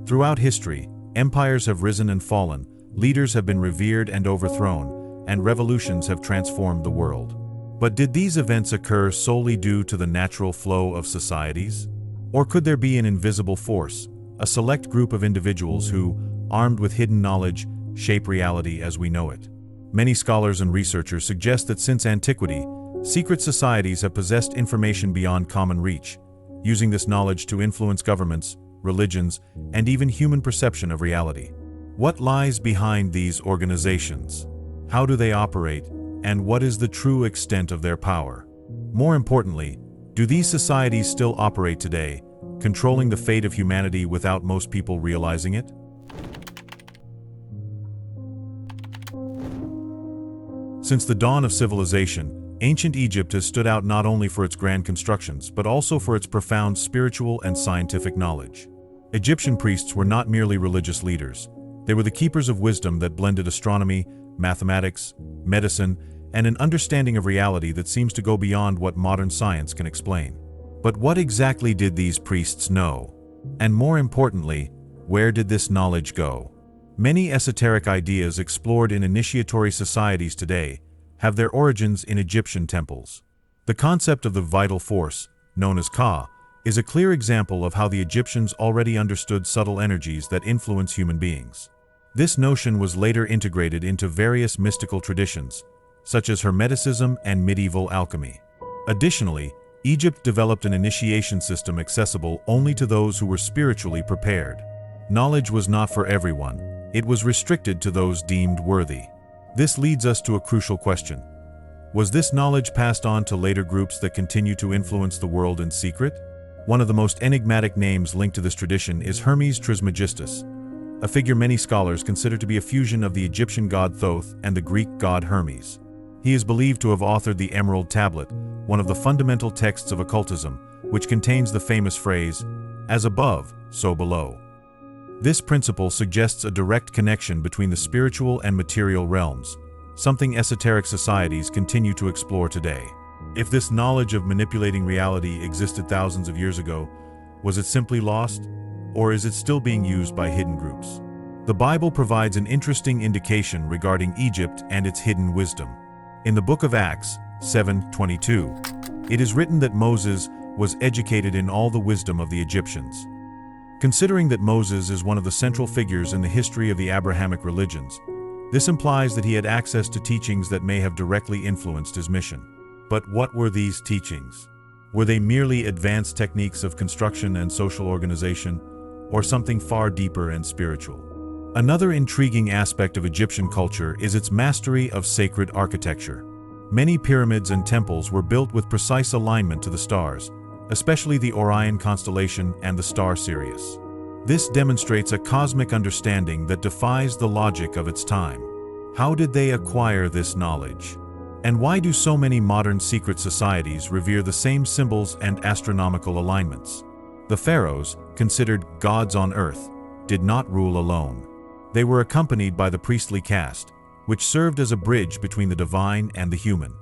Throughout history, empires have risen and fallen, leaders have been revered and overthrown, and revolutions have transformed the world. But did these events occur solely due to the natural flow of societies? Or could there be an invisible force, a select group of individuals who, armed with hidden knowledge, shape reality as we know it? Many scholars and researchers suggest that since antiquity, secret societies have possessed information beyond common reach, using this knowledge to influence governments, religions, and even human perception of reality. What lies behind these organizations? How do they operate, and what is the true extent of their power? More importantly, do these societies still operate today, controlling the fate of humanity without most people realizing it? Since the dawn of civilization, ancient Egypt has stood out not only for its grand constructions, but also for its profound spiritual and scientific knowledge. Egyptian priests were not merely religious leaders. They were the keepers of wisdom that blended astronomy, mathematics, medicine, and an understanding of reality that seems to go beyond what modern science can explain. But what exactly did these priests know? And more importantly, where did this knowledge go? Many esoteric ideas explored in initiatory societies today have their origins in Egyptian temples. The concept of the vital force, known as Ka, is a clear example of how the Egyptians already understood subtle energies that influence human beings. This notion was later integrated into various mystical traditions, such as Hermeticism and medieval alchemy. Additionally, Egypt developed an initiation system accessible only to those who were spiritually prepared. Knowledge was not for everyone. It was restricted to those deemed worthy. This leads us to a crucial question. Was this knowledge passed on to later groups that continue to influence the world in secret? One of the most enigmatic names linked to this tradition is Hermes Trismegistus, a figure many scholars consider to be a fusion of the Egyptian god Thoth and the Greek god Hermes. He is believed to have authored the Emerald Tablet, one of the fundamental texts of occultism, which contains the famous phrase, "As above, so below." This principle suggests a direct connection between the spiritual and material realms, something esoteric societies continue to explore today. If this knowledge of manipulating reality existed thousands of years ago, was it simply lost, or is it still being used by hidden groups? The Bible provides an interesting indication regarding Egypt and its hidden wisdom. In the book of Acts 7:22, it is written that Moses was educated in all the wisdom of the Egyptians. Considering that Moses is one of the central figures in the history of the Abrahamic religions, this implies that he had access to teachings that may have directly influenced his mission. But what were these teachings? Were they merely advanced techniques of construction and social organization, or something far deeper and spiritual? Another intriguing aspect of Egyptian culture is its mastery of sacred architecture. Many pyramids and temples were built with precise alignment to the stars, especially the Orion constellation and the star Sirius. This demonstrates a cosmic understanding that defies the logic of its time. How did they acquire this knowledge? And why do so many modern secret societies revere the same symbols and astronomical alignments? The pharaohs, considered gods on earth, did not rule alone. They were accompanied by the priestly caste, which served as a bridge between the divine and the human.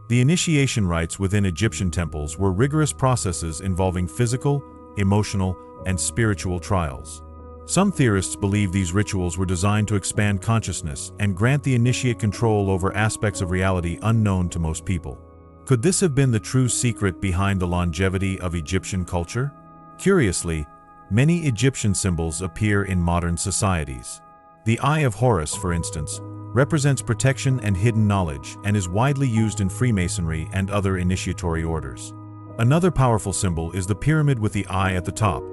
The initiation rites within Egyptian temples were rigorous processes involving physical, emotional, and spiritual trials. Some theorists believe these rituals were designed to expand consciousness and grant the initiate control over aspects of reality unknown to most people. Could this have been the true secret behind the longevity of Egyptian culture? Curiously, many Egyptian symbols appear in modern societies. The Eye of Horus, for instance, represents protection and hidden knowledge and is widely used in Freemasonry and other initiatory orders. Another powerful symbol is the pyramid with the eye at the top,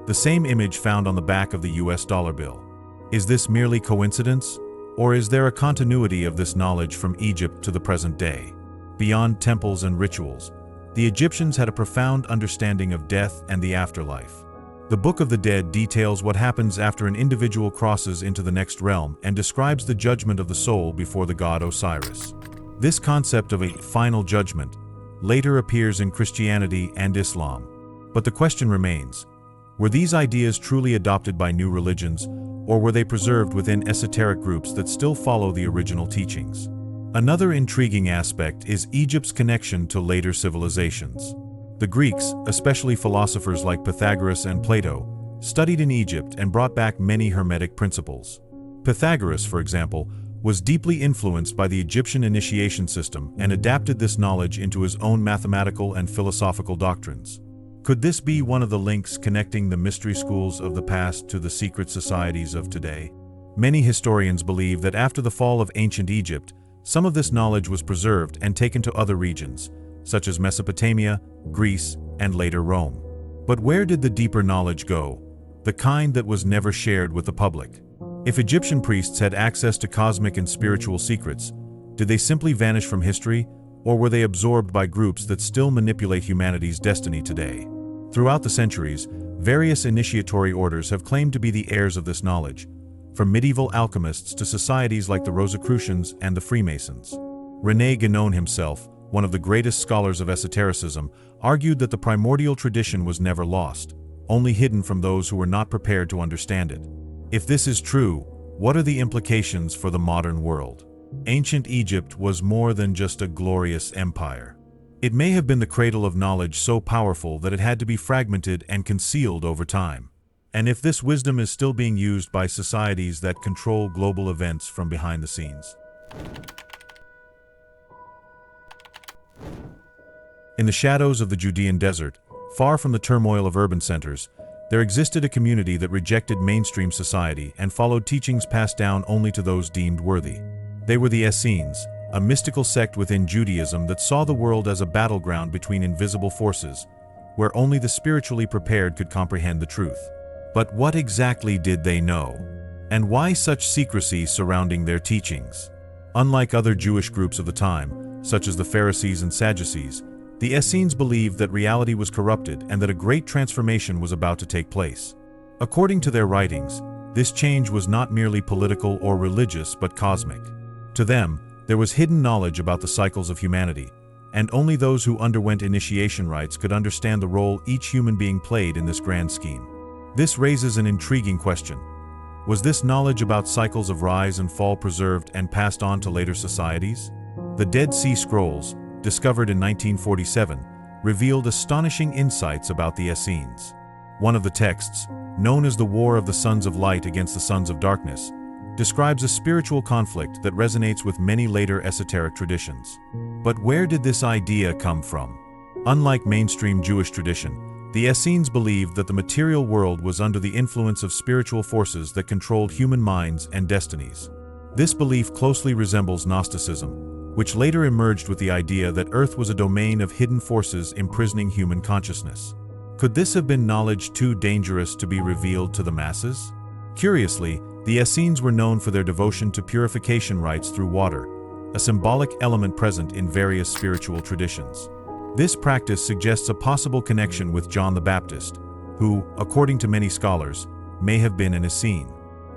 the same image found on the back of the US dollar bill. Is this merely coincidence, or is there a continuity of this knowledge from Egypt to the present day? Beyond temples and rituals, the Egyptians had a profound understanding of death and the afterlife. The Book of the Dead details what happens after an individual crosses into the next realm and describes the judgment of the soul before the god Osiris. This concept of a final judgment later appears in Christianity and Islam. But the question remains, were these ideas truly adopted by new religions, or were they preserved within esoteric groups that still follow the original teachings? Another intriguing aspect is Egypt's connection to later civilizations. The Greeks, especially philosophers like Pythagoras and Plato, studied in Egypt and brought back many Hermetic principles. Pythagoras, for example, was deeply influenced by the Egyptian initiation system and adapted this knowledge into his own mathematical and philosophical doctrines. Could this be one of the links connecting the mystery schools of the past to the secret societies of today? Many historians believe that after the fall of ancient Egypt, some of this knowledge was preserved and taken to other regions, such as Mesopotamia, Greece, and later Rome. But where did the deeper knowledge go? The kind that was never shared with the public. If Egyptian priests had access to cosmic and spiritual secrets, did they simply vanish from history, or were they absorbed by groups that still manipulate humanity's destiny today? Throughout the centuries, various initiatory orders have claimed to be the heirs of this knowledge, from medieval alchemists to societies like the Rosicrucians and the Freemasons. René Guénon himself, one of the greatest scholars of esotericism, argued that the primordial tradition was never lost, only hidden from those who were not prepared to understand it. If this is true, what are the implications for the modern world? Ancient Egypt was more than just a glorious empire. It may have been the cradle of knowledge so powerful that it had to be fragmented and concealed over time. And if this wisdom is still being used by societies that control global events from behind the scenes. In the shadows of the Judean desert, far from the turmoil of urban centers, there existed a community that rejected mainstream society and followed teachings passed down only to those deemed worthy. They were the Essenes, a mystical sect within Judaism that saw the world as a battleground between invisible forces, where only the spiritually prepared could comprehend the truth. But what exactly did they know? And why such secrecy surrounding their teachings? Unlike other Jewish groups of the time, such as the Pharisees and Sadducees, the Essenes believed that reality was corrupted and that a great transformation was about to take place. According to their writings, this change was not merely political or religious but cosmic. To them, there was hidden knowledge about the cycles of humanity, and only those who underwent initiation rites could understand the role each human being played in this grand scheme. This raises an intriguing question. Was this knowledge about cycles of rise and fall preserved and passed on to later societies? The Dead Sea Scrolls, discovered in 1947, revealed astonishing insights about the Essenes. One of the texts, known as the War of the Sons of Light against the Sons of Darkness, describes a spiritual conflict that resonates with many later esoteric traditions. But where did this idea come from? Unlike mainstream Jewish tradition, the Essenes believed that the material world was under the influence of spiritual forces that controlled human minds and destinies. This belief closely resembles Gnosticism, which later emerged with the idea that Earth was a domain of hidden forces imprisoning human consciousness. Could this have been knowledge too dangerous to be revealed to the masses? Curiously, the Essenes were known for their devotion to purification rites through water, a symbolic element present in various spiritual traditions. This practice suggests a possible connection with John the Baptist, who, according to many scholars, may have been an Essene.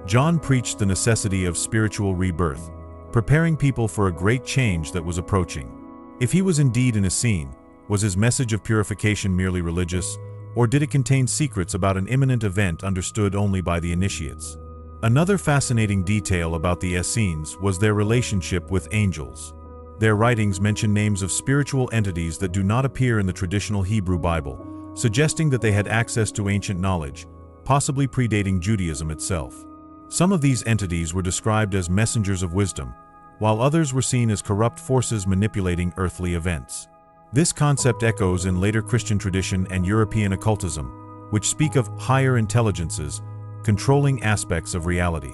John preached the necessity of spiritual rebirth, preparing people for a great change that was approaching. If he was indeed an Essene, was his message of purification merely religious, or did it contain secrets about an imminent event understood only by the initiates? Another fascinating detail about the Essenes was their relationship with angels. Their writings mention names of spiritual entities that do not appear in the traditional Hebrew Bible, suggesting that they had access to ancient knowledge, possibly predating Judaism itself. Some of these entities were described as messengers of wisdom, while others were seen as corrupt forces manipulating earthly events. This concept echoes in later Christian tradition and European occultism, which speak of higher intelligences controlling aspects of reality.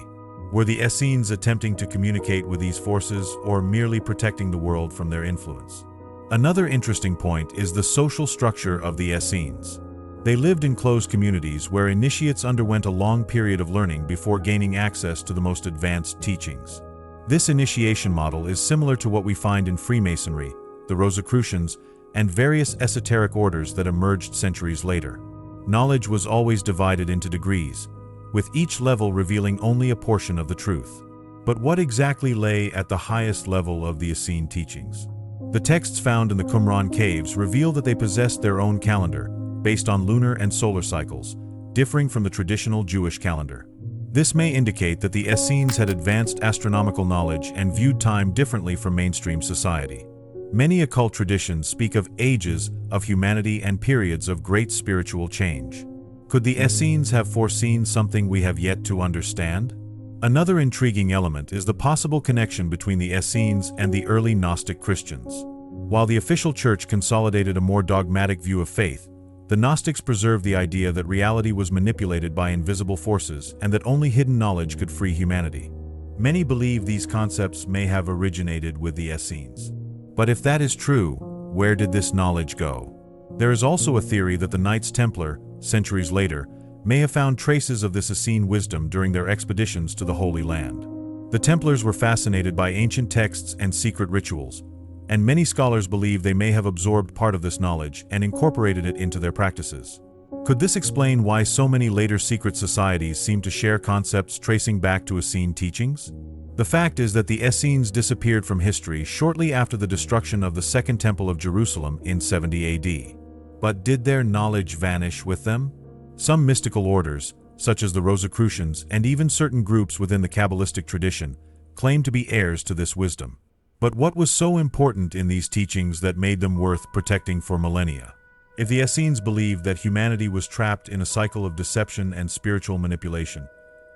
Were the Essenes attempting to communicate with these forces or merely protecting the world from their influence? Another interesting point is the social structure of the Essenes. They lived in closed communities where initiates underwent a long period of learning before gaining access to the most advanced teachings. This initiation model is similar to what we find in Freemasonry, the Rosicrucians, and various esoteric orders that emerged centuries later. Knowledge was always divided into degrees, with each level revealing only a portion of the truth. But what exactly lay at the highest level of the Essene teachings? The texts found in the Qumran caves reveal that they possessed their own calendar, based on lunar and solar cycles, differing from the traditional Jewish calendar. This may indicate that the Essenes had advanced astronomical knowledge and viewed time differently from mainstream society. Many occult traditions speak of ages of humanity and periods of great spiritual change. Could the Essenes have foreseen something we have yet to understand? Another intriguing element is the possible connection between the Essenes and the early Gnostic Christians. While the official church consolidated a more dogmatic view of faith, the Gnostics preserved the idea that reality was manipulated by invisible forces and that only hidden knowledge could free humanity. Many believe these concepts may have originated with the Essenes. But if that is true, where did this knowledge go? There is also a theory that the Knights Templar, centuries later, may have found traces of this Essene wisdom during their expeditions to the Holy Land. The Templars were fascinated by ancient texts and secret rituals, and many scholars believe they may have absorbed part of this knowledge and incorporated it into their practices. Could this explain why so many later secret societies seem to share concepts tracing back to Essene teachings? The fact is that the Essenes disappeared from history shortly after the destruction of the Second Temple of Jerusalem in 70 AD. But did their knowledge vanish with them? Some mystical orders, such as the Rosicrucians and even certain groups within the Kabbalistic tradition, claim to be heirs to this wisdom. But what was so important in these teachings that made them worth protecting for millennia? If the Essenes believed that humanity was trapped in a cycle of deception and spiritual manipulation,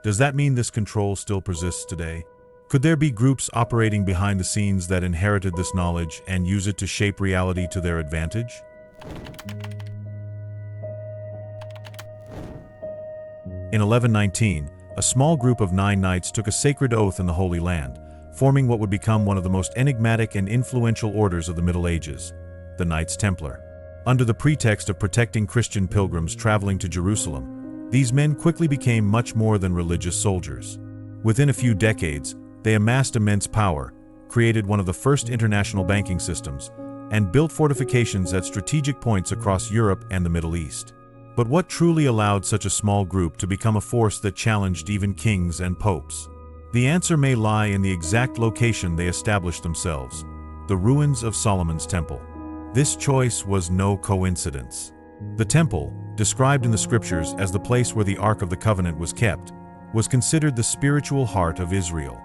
does that mean this control still persists today? Could there be groups operating behind the scenes that inherited this knowledge and use it to shape reality to their advantage? In 1119, a small group of 9 knights took a sacred oath in the Holy Land, forming what would become one of the most enigmatic and influential orders of the Middle Ages, the Knights Templar. Under the pretext of protecting Christian pilgrims traveling to Jerusalem, these men quickly became much more than religious soldiers. Within a few decades, they amassed immense power, created one of the first international banking systems, and built fortifications at strategic points across Europe and the Middle East. But what truly allowed such a small group to become a force that challenged even kings and popes? The answer may lie in the exact location they established themselves, the ruins of Solomon's Temple. This choice was no coincidence. The temple, described in the scriptures as the place where the Ark of the Covenant was kept, was considered the spiritual heart of Israel.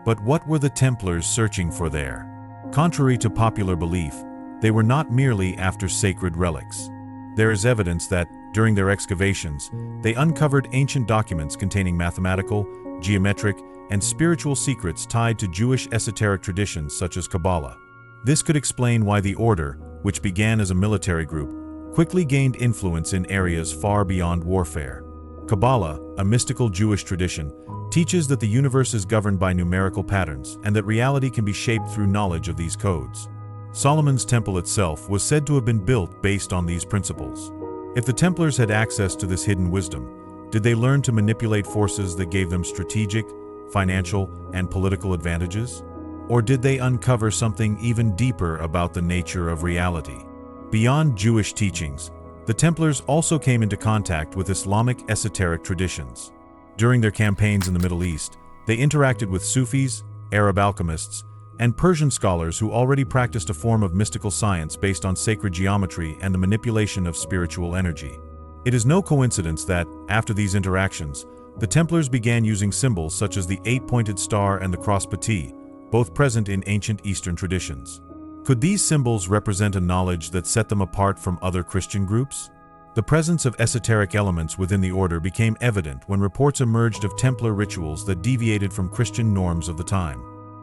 But what were the Templars searching for there? Contrary to popular belief, they were not merely after sacred relics. There is evidence that, during their excavations, they uncovered ancient documents containing mathematical, geometric, and spiritual secrets tied to Jewish esoteric traditions such as Kabbalah. This could explain why the order, which began as a military group, quickly gained influence in areas far beyond warfare. Kabbalah, a mystical Jewish tradition, teaches that the universe is governed by numerical patterns and that reality can be shaped through knowledge of these codes. Solomon's Temple itself was said to have been built based on these principles. If the Templars had access to this hidden wisdom, did they learn to manipulate forces that gave them strategic, financial, and political advantages? Or did they uncover something even deeper about the nature of reality? Beyond Jewish teachings, the Templars also came into contact with Islamic esoteric traditions. During their campaigns in the Middle East, they interacted with Sufis, Arab alchemists, and Persian scholars who already practiced a form of mystical science based on sacred geometry and the manipulation of spiritual energy. It is no coincidence that, after these interactions, the Templars began using symbols such as the 8-pointed star and the cross patih, both present in ancient Eastern traditions. Could these symbols represent a knowledge that set them apart from other Christian groups? The presence of esoteric elements within the order became evident when reports emerged of Templar rituals that deviated from Christian norms of the time.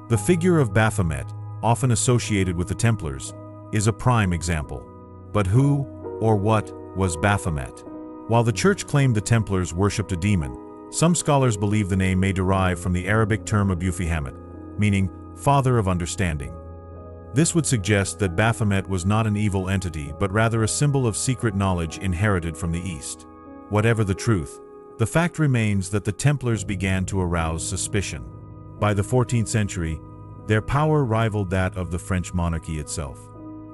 The figure of Baphomet, often associated with the Templars, is a prime example. But who, or what, was Baphomet? While the Church claimed the Templars worshipped a demon, some scholars believe the name may derive from the Arabic term Abu-Fihamet, meaning father of understanding. This would suggest that Baphomet was not an evil entity, but rather a symbol of secret knowledge inherited from the East. Whatever the truth, the fact remains that the Templars began to arouse suspicion. By the 14th century, their power rivaled that of the French monarchy itself.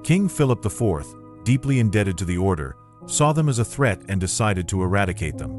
King Philip IV, deeply indebted to the order, saw them as a threat and decided to eradicate them.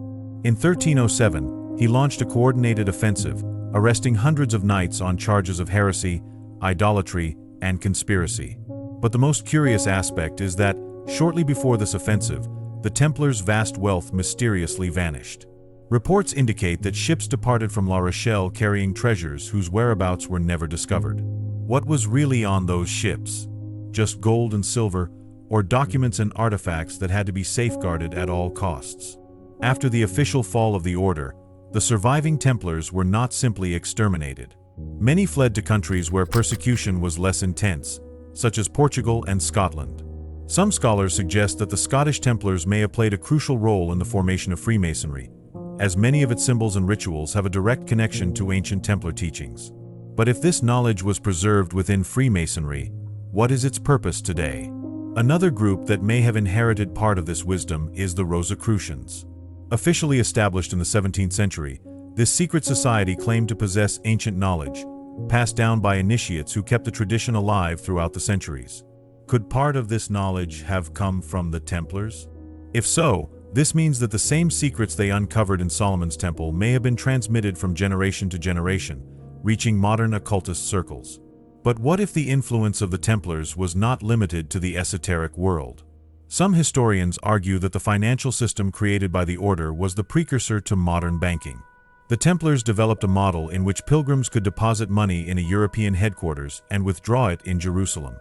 In 1307, he launched a coordinated offensive, arresting hundreds of knights on charges of heresy, idolatry, and conspiracy. But the most curious aspect is that, shortly before this offensive, the Templars' vast wealth mysteriously vanished. Reports indicate that ships departed from La Rochelle carrying treasures whose whereabouts were never discovered. What was really on those ships? Just gold and silver, or documents and artifacts that had to be safeguarded at all costs? After the official fall of the order, the surviving Templars were not simply exterminated. Many fled to countries where persecution was less intense, such as Portugal and Scotland. Some scholars suggest that the Scottish Templars may have played a crucial role in the formation of Freemasonry, as many of its symbols and rituals have a direct connection to ancient Templar teachings. But if this knowledge was preserved within Freemasonry, what is its purpose today? Another group that may have inherited part of this wisdom is the Rosicrucians. Officially established in the 17th century, this secret society claimed to possess ancient knowledge, passed down by initiates who kept the tradition alive throughout the centuries. Could part of this knowledge have come from the Templars? If so, this means that the same secrets they uncovered in Solomon's Temple may have been transmitted from generation to generation, reaching modern occultist circles. But what if the influence of the Templars was not limited to the esoteric world? Some historians argue that the financial system created by the order was the precursor to modern banking. The Templars developed a model in which pilgrims could deposit money in a European headquarters and withdraw it in Jerusalem.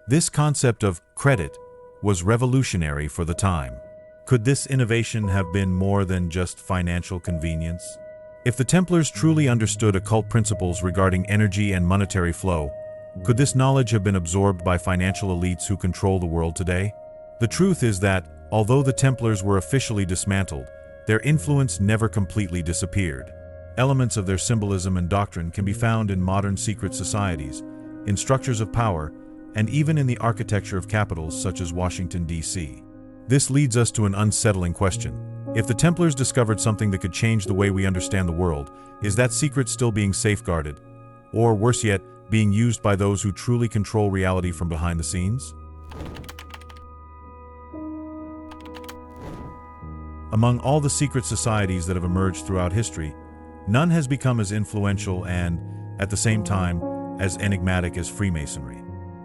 This concept of credit was revolutionary for the time. Could this innovation have been more than just financial convenience? If the Templars truly understood occult principles regarding energy and monetary flow, could this knowledge have been absorbed by financial elites who control the world today? The truth is that, although the Templars were officially dismantled, their influence never completely disappeared. Elements of their symbolism and doctrine can be found in modern secret societies, in structures of power, and even in the architecture of capitals such as Washington, D.C. This leads us to an unsettling question. If the Templars discovered something that could change the way we understand the world, is that secret still being safeguarded? Or, worse yet, being used by those who truly control reality from behind the scenes? Among all the secret societies that have emerged throughout history, none has become as influential and, at the same time, as enigmatic as Freemasonry.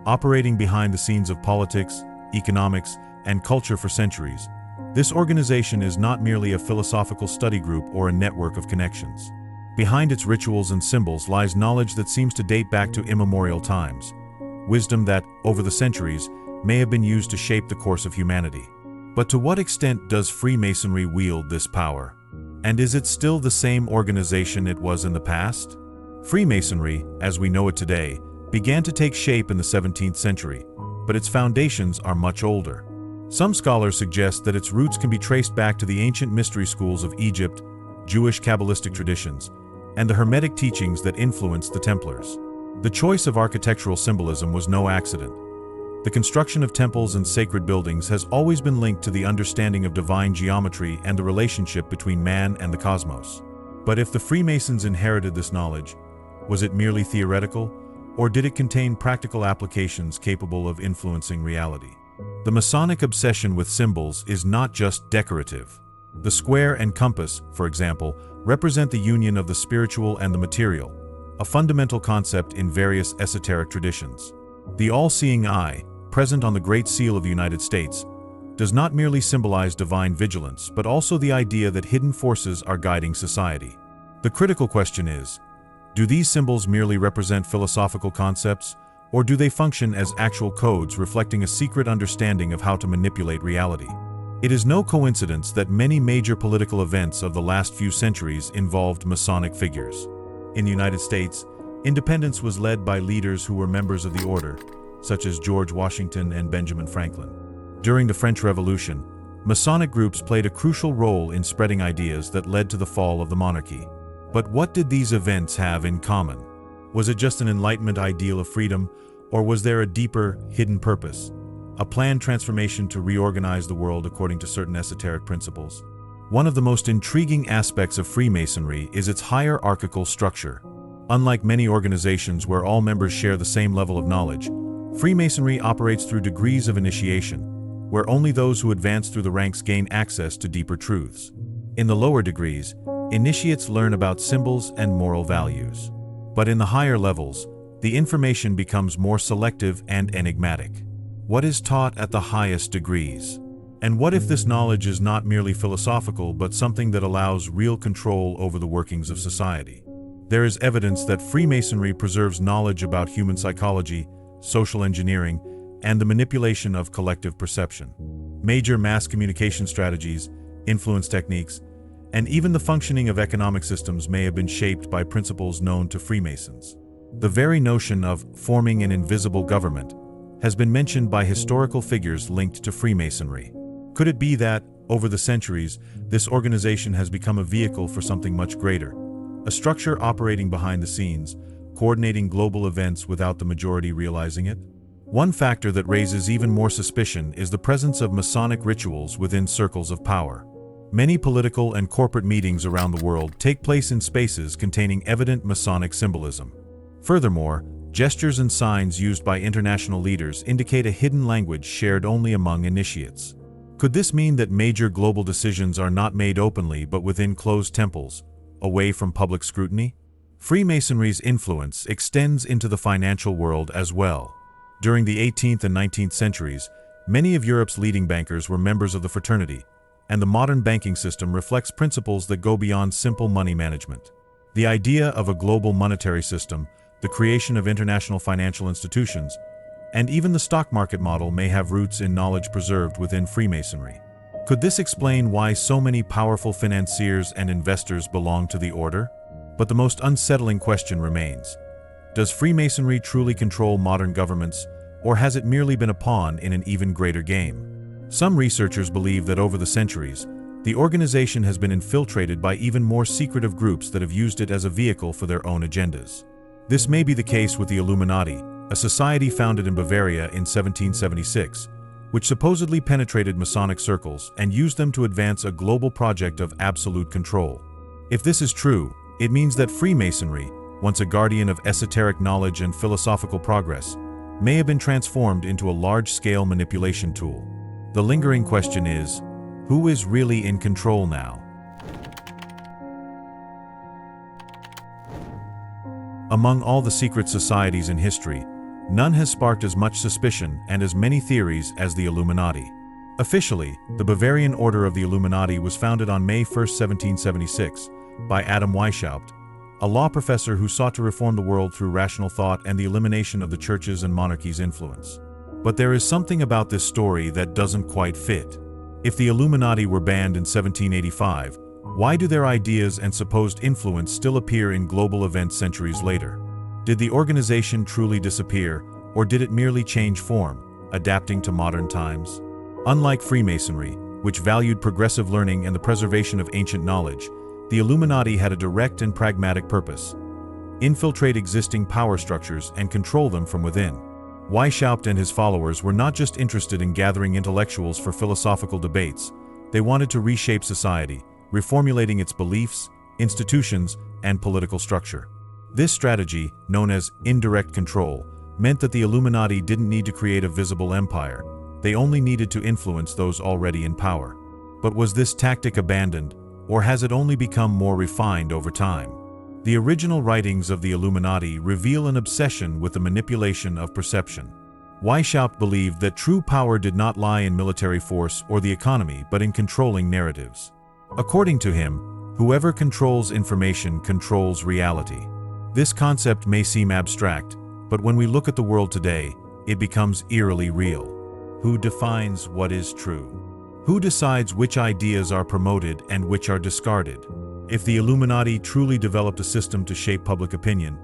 Operating behind the scenes of politics, economics, and culture for centuries, this organization is not merely a philosophical study group or a network of connections. Behind its rituals and symbols lies knowledge that seems to date back to immemorial times, wisdom that, over the centuries, may have been used to shape the course of humanity. But to what extent does Freemasonry wield this power? And is it still the same organization it was in the past? Freemasonry, as we know it today, began to take shape in the 17th century, but its foundations are much older. Some scholars suggest that its roots can be traced back to the ancient mystery schools of Egypt, Jewish Kabbalistic traditions, and the Hermetic teachings that influenced the Templars. The choice of architectural symbolism was no accident. The construction of temples and sacred buildings has always been linked to the understanding of divine geometry and the relationship between man and the cosmos. But if the Freemasons inherited this knowledge, was it merely theoretical, or did it contain practical applications capable of influencing reality? The Masonic obsession with symbols is not just decorative. The square and compass, for example, represent the union of the spiritual and the material, a fundamental concept in various esoteric traditions. The all-seeing eye, present on the Great Seal of the United States, does not merely symbolize divine vigilance, but also the idea that hidden forces are guiding society. The critical question is, do these symbols merely represent philosophical concepts, or do they function as actual codes reflecting a secret understanding of how to manipulate reality? It is no coincidence that many major political events of the last few centuries involved Masonic figures. In the United States, independence was led by leaders who were members of the order, such as George Washington and Benjamin Franklin. During the French Revolution, Masonic groups played a crucial role in spreading ideas that led to the fall of the monarchy. But what did these events have in common? Was it just an Enlightenment ideal of freedom, or was there a deeper, hidden purpose? A planned transformation to reorganize the world according to certain esoteric principles? One of the most intriguing aspects of Freemasonry is its hierarchical structure. Unlike many organizations where all members share the same level of knowledge, Freemasonry operates through degrees of initiation, where only those who advance through the ranks gain access to deeper truths. In the lower degrees, initiates learn about symbols and moral values. But in the higher levels, the information becomes more selective and enigmatic. What is taught at the highest degrees? And what if this knowledge is not merely philosophical, but something that allows real control over the workings of society? There is evidence that Freemasonry preserves knowledge about human psychology, social engineering, and the manipulation of collective perception. Major mass communication strategies, influence techniques, and even the functioning of economic systems may have been shaped by principles known to Freemasons. The very notion of forming an invisible government has been mentioned by historical figures linked to Freemasonry. Could it be that, over the centuries, this organization has become a vehicle for something much greater, a structure operating behind the scenes, coordinating global events without the majority realizing it? One factor that raises even more suspicion is the presence of Masonic rituals within circles of power. Many political and corporate meetings around the world take place in spaces containing evident Masonic symbolism. Furthermore, gestures and signs used by international leaders indicate a hidden language shared only among initiates. Could this mean that major global decisions are not made openly but within closed temples, away from public scrutiny? Freemasonry's influence extends into the financial world as well. During the 18th and 19th centuries, many of Europe's leading bankers were members of the fraternity, and the modern banking system reflects principles that go beyond simple money management. The idea of a global monetary system, the creation of international financial institutions, and even the stock market model may have roots in knowledge preserved within Freemasonry. Could this explain why so many powerful financiers and investors belong to the order? But the most unsettling question remains. Does Freemasonry truly control modern governments, or has it merely been a pawn in an even greater game? Some researchers believe that over the centuries, the organization has been infiltrated by even more secretive groups that have used it as a vehicle for their own agendas. This may be the case with the Illuminati, a society founded in Bavaria in 1776, which supposedly penetrated Masonic circles and used them to advance a global project of absolute control. If this is true, it means that Freemasonry, once a guardian of esoteric knowledge and philosophical progress, may have been transformed into a large-scale manipulation tool. The lingering question is, who is really in control now? Among all the secret societies in history, none has sparked as much suspicion and as many theories as the Illuminati. Officially, the Bavarian Order of the Illuminati was founded on May 1, 1776, by Adam Weishaupt, a law professor who sought to reform the world through rational thought and the elimination of the church's and monarchy's influence. But there is something about this story that doesn't quite fit. If the Illuminati were banned in 1785, why do their ideas and supposed influence still appear in global events centuries later? Did the organization truly disappear, or did it merely change form, adapting to modern times? Unlike Freemasonry, which valued progressive learning and the preservation of ancient knowledge, the Illuminati had a direct and pragmatic purpose: infiltrate existing power structures and control them from within. Weishaupt and his followers were not just interested in gathering intellectuals for philosophical debates, they wanted to reshape society, reformulating its beliefs, institutions, and political structure. This strategy, known as indirect control, meant that the Illuminati didn't need to create a visible empire, they only needed to influence those already in power. But was this tactic abandoned, or has it only become more refined over time? The original writings of the Illuminati reveal an obsession with the manipulation of perception. Weishaupt believed that true power did not lie in military force or the economy, but in controlling narratives. According to him, whoever controls information controls reality. This concept may seem abstract, but when we look at the world today, it becomes eerily real. Who defines what is true? Who decides which ideas are promoted and which are discarded? If the Illuminati truly developed a system to shape public opinion,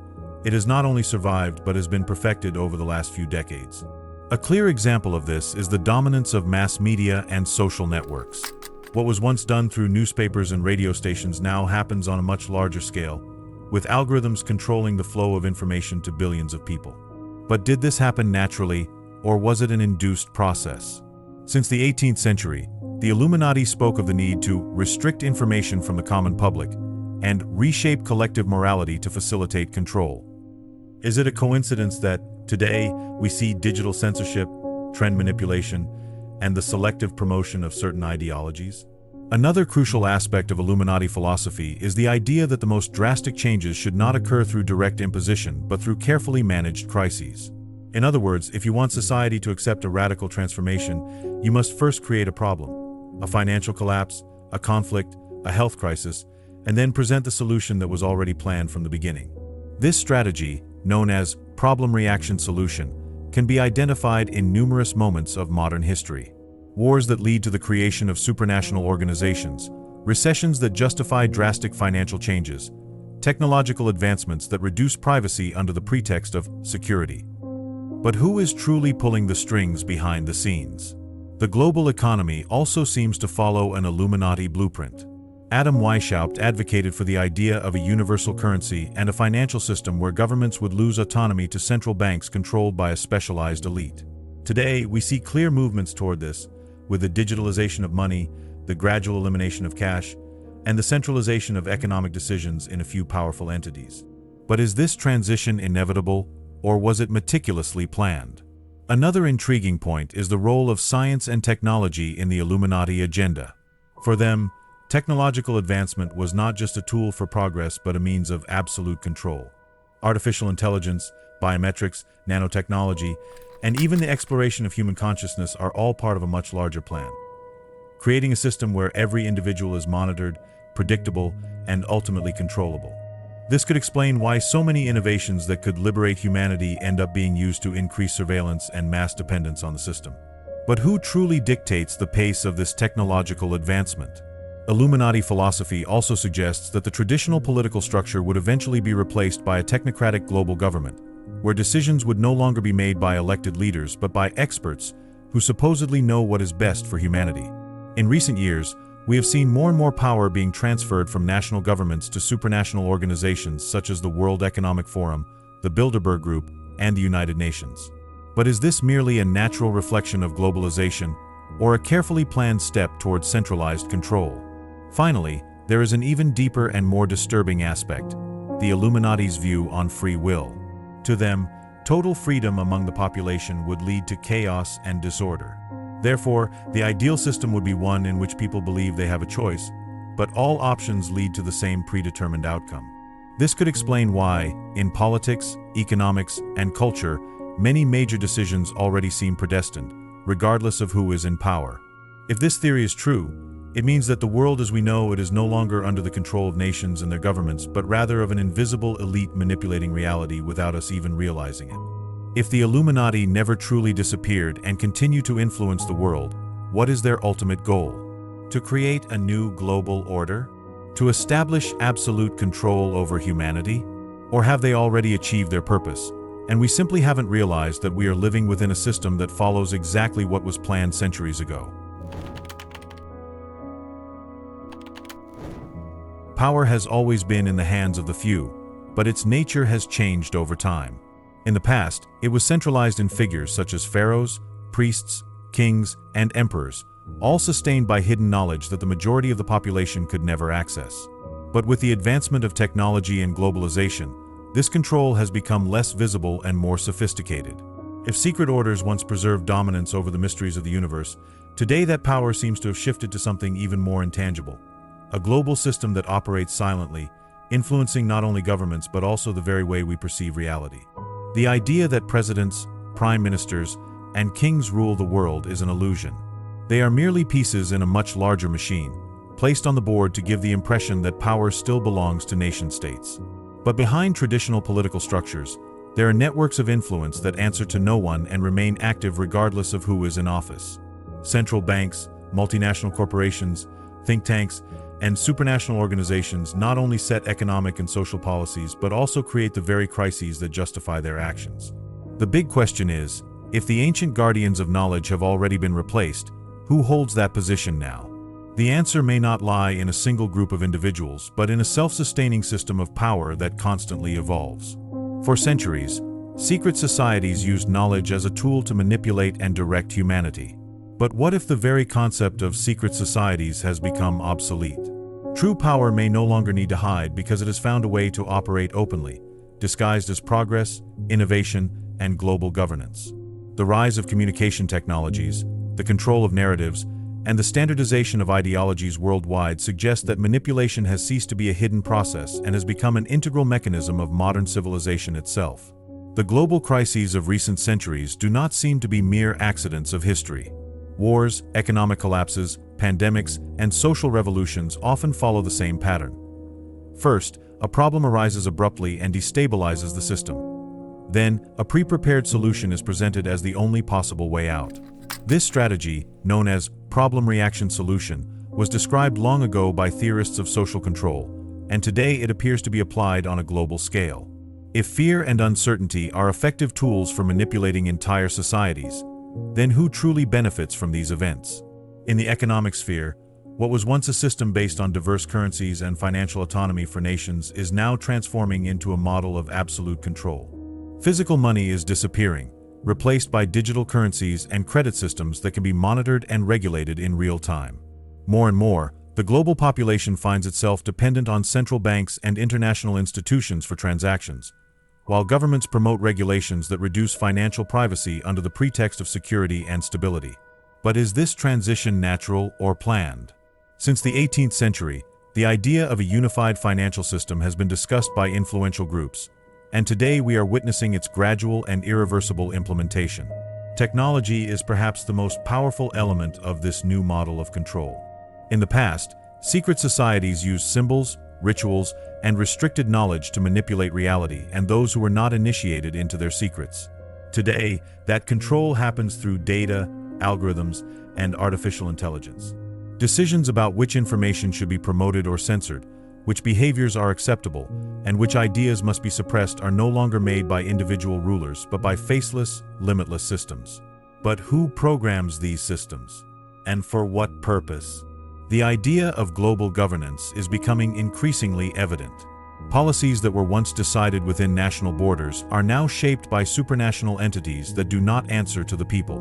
it has not only survived but has been perfected over the last few decades. A clear example of this is the dominance of mass media and social networks. What was once done through newspapers and radio stations now happens on a much larger scale, with algorithms controlling the flow of information to billions of people. But did this happen naturally, or was it an induced process? Since the 18th century, the Illuminati spoke of the need to restrict information from the common public and reshape collective morality to facilitate control. Is it a coincidence that today we see digital censorship, trend manipulation, and the selective promotion of certain ideologies? Another crucial aspect of Illuminati philosophy is the idea that the most drastic changes should not occur through direct imposition, but through carefully managed crises. In other words, if you want society to accept a radical transformation, you must first create a problem, a financial collapse, a conflict, a health crisis, and then present the solution that was already planned from the beginning. This strategy, known as problem reaction solution, can be identified in numerous moments of modern history. Wars that lead to the creation of supranational organizations, recessions that justify drastic financial changes, technological advancements that reduce privacy under the pretext of security. But who is truly pulling the strings behind the scenes? The global economy also seems to follow an Illuminati blueprint. Adam Weishaupt advocated for the idea of a universal currency and a financial system where governments would lose autonomy to central banks controlled by a specialized elite. Today, we see clear movements toward this, with the digitalization of money, the gradual elimination of cash, and the centralization of economic decisions in a few powerful entities. But is this transition inevitable, or was it meticulously planned? Another intriguing point is the role of science and technology in the Illuminati agenda. For them, technological advancement was not just a tool for progress but a means of absolute control. Artificial intelligence, biometrics, nanotechnology, and even the exploration of human consciousness are all part of a much larger plan. Creating a system where every individual is monitored, predictable, and ultimately controllable. This could explain why so many innovations that could liberate humanity end up being used to increase surveillance and mass dependence on the system. But who truly dictates the pace of this technological advancement? Illuminati philosophy also suggests that the traditional political structure would eventually be replaced by a technocratic global government, where decisions would no longer be made by elected leaders but by experts who supposedly know what is best for humanity. In recent years, we have seen more and more power being transferred from national governments to supranational organizations such as the World Economic Forum, the Bilderberg Group, and the United Nations. But is this merely a natural reflection of globalization, or a carefully planned step towards centralized control? Finally, there is an even deeper and more disturbing aspect: the Illuminati's view on free will. To them, total freedom among the population would lead to chaos and disorder. Therefore, the ideal system would be one in which people believe they have a choice, but all options lead to the same predetermined outcome. This could explain why, in politics, economics, and culture, many major decisions already seem predestined, regardless of who is in power. If this theory is true, it means that the world as we know it is no longer under the control of nations and their governments, but rather of an invisible elite manipulating reality without us even realizing it. If the Illuminati never truly disappeared and continue to influence the world, what is their ultimate goal? To create a new global order? To establish absolute control over humanity? Or have they already achieved their purpose, and we simply haven't realized that we are living within a system that follows exactly what was planned centuries ago? Power has always been in the hands of the few, but its nature has changed over time. In the past, it was centralized in figures such as pharaohs, priests, kings, and emperors, all sustained by hidden knowledge that the majority of the population could never access. But with the advancement of technology and globalization, this control has become less visible and more sophisticated. If secret orders once preserved dominance over the mysteries of the universe, today that power seems to have shifted to something even more intangible: a global system that operates silently, influencing not only governments but also the very way we perceive reality. The idea that presidents, prime ministers, and kings rule the world is an illusion. They are merely pieces in a much larger machine, placed on the board to give the impression that power still belongs to nation-states. But behind traditional political structures, there are networks of influence that answer to no one and remain active regardless of who is in office. Central banks, multinational corporations, think tanks, and supranational organizations not only set economic and social policies but also create the very crises that justify their actions. The big question is, if the ancient guardians of knowledge have already been replaced, who holds that position now? The answer may not lie in a single group of individuals, but in a self-sustaining system of power that constantly evolves. For centuries, secret societies used knowledge as a tool to manipulate and direct humanity. But what if the very concept of secret societies has become obsolete? True power may no longer need to hide because it has found a way to operate openly, disguised as progress, innovation, and global governance. The rise of communication technologies, the control of narratives, and the standardization of ideologies worldwide suggest that manipulation has ceased to be a hidden process and has become an integral mechanism of modern civilization itself. The global crises of recent centuries do not seem to be mere accidents of history. Wars, economic collapses, pandemics, and social revolutions often follow the same pattern. First, a problem arises abruptly and destabilizes the system. Then, a pre-prepared solution is presented as the only possible way out. This strategy, known as problem-reaction solution, was described long ago by theorists of social control, and today it appears to be applied on a global scale. If fear and uncertainty are effective tools for manipulating entire societies, then who truly benefits from these events? In the economic sphere, what was once a system based on diverse currencies and financial autonomy for nations is now transforming into a model of absolute control. Physical money is disappearing, replaced by digital currencies and credit systems that can be monitored and regulated in real time. More and more, the global population finds itself dependent on central banks and international institutions for transactions, while governments promote regulations that reduce financial privacy under the pretext of security and stability. But is this transition natural or planned? Since the 18th century, the idea of a unified financial system has been discussed by influential groups, and today we are witnessing its gradual and irreversible implementation. Technology is perhaps the most powerful element of this new model of control. In the past, secret societies used symbols, rituals, and restricted knowledge to manipulate reality and those who were not initiated into their secrets. Today, that control happens through data, algorithms, and artificial intelligence. Decisions about which information should be promoted or censored, which behaviors are acceptable, and which ideas must be suppressed are no longer made by individual rulers but by faceless, limitless systems. But who programs these systems? And for what purpose? The idea of global governance is becoming increasingly evident. Policies that were once decided within national borders are now shaped by supranational entities that do not answer to the people.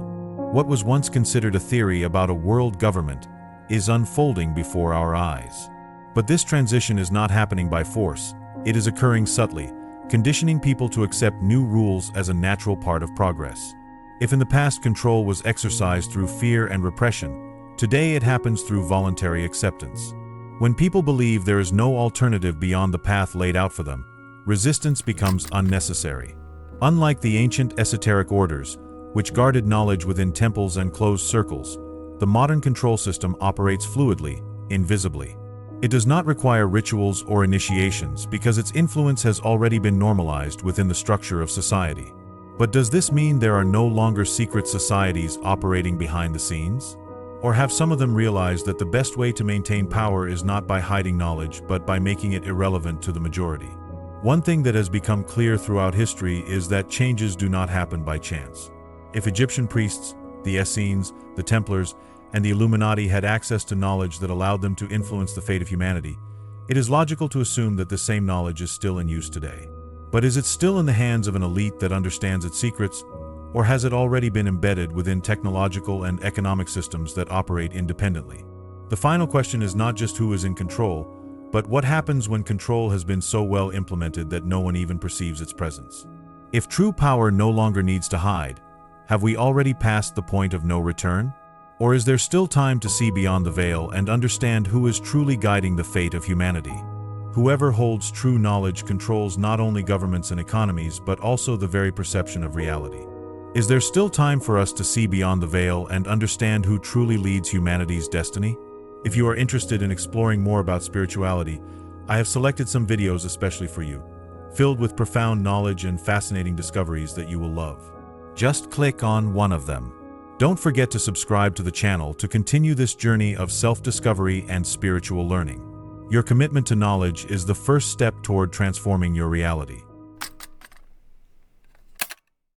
What was once considered a theory about a world government is unfolding before our eyes. But this transition is not happening by force. It is occurring subtly, conditioning people to accept new rules as a natural part of progress. If in the past control was exercised through fear and repression, today it happens through voluntary acceptance. When people believe there is no alternative beyond the path laid out for them, resistance becomes unnecessary. Unlike the ancient esoteric orders, which guarded knowledge within temples and closed circles, the modern control system operates fluidly, invisibly. It does not require rituals or initiations because its influence has already been normalized within the structure of society. But does this mean there are no longer secret societies operating behind the scenes? Or have some of them realized that the best way to maintain power is not by hiding knowledge, but by making it irrelevant to the majority? One thing that has become clear throughout history is that changes do not happen by chance. If Egyptian priests, the Essenes, the Templars, and the Illuminati had access to knowledge that allowed them to influence the fate of humanity, it is logical to assume that the same knowledge is still in use today. But is it still in the hands of an elite that understands its secrets, or has it already been embedded within technological and economic systems that operate independently? The final question is not just who is in control, but what happens when control has been so well implemented that no one even perceives its presence? If true power no longer needs to hide, have we already passed the point of no return? Or is there still time to see beyond the veil and understand who is truly guiding the fate of humanity? Whoever holds true knowledge controls not only governments and economies, but also the very perception of reality. Is there still time for us to see beyond the veil and understand who truly leads humanity's destiny? If you are interested in exploring more about spirituality, I have selected some videos especially for you, filled with profound knowledge and fascinating discoveries that you will love. Just click on one of them. Don't forget to subscribe to the channel to continue this journey of self-discovery and spiritual learning. Your commitment to knowledge is the first step toward transforming your reality.